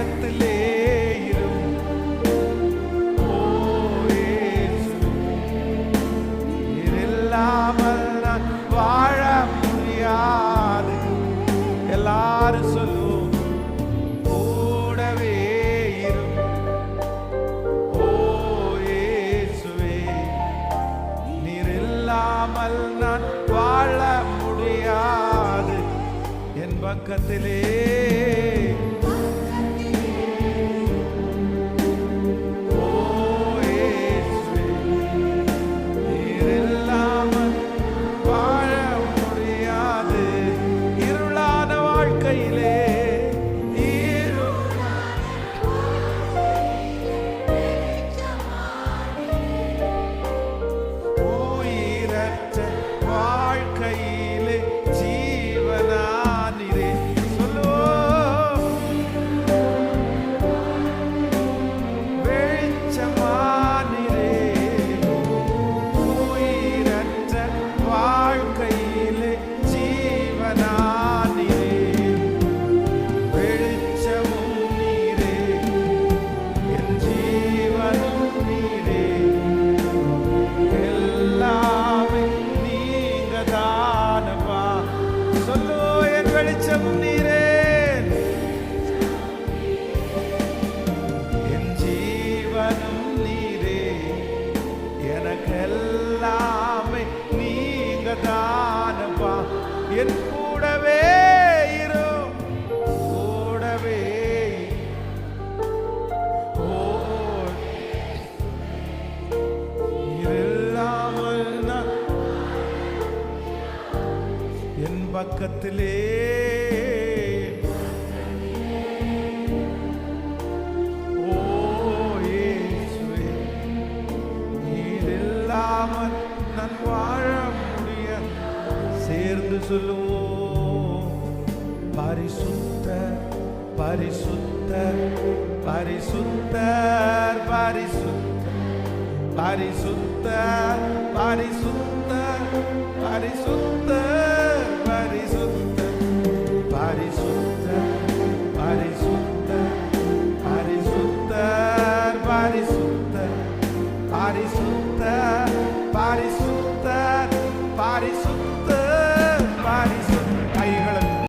பக்கத்திலே இரும். ஓ இயேசுவே, நீர் இல்லாமல் நான் வாழ முடியாது. எல்லாரும் சொல்லுவோம், கூடவே இரும். ஓ இயேசுவே, நீர் இல்லாமல் நான் வாழ முடியாது. என் பக்கத்திலே என் கூடவே இரும், கூடவே. ஓ இல்லாமல் நான் என் பக்கத்திலே நான் வாழ முடியாது. சேர்ந்து சொல்லுவோம், பரிசுத்தர் பரிசுத்தர் பரிசுத்தர் பரிசுத்தர் பரிசுத்தர் பரிசுத்தர் பரிசுத்தர் பரிசுத்தர்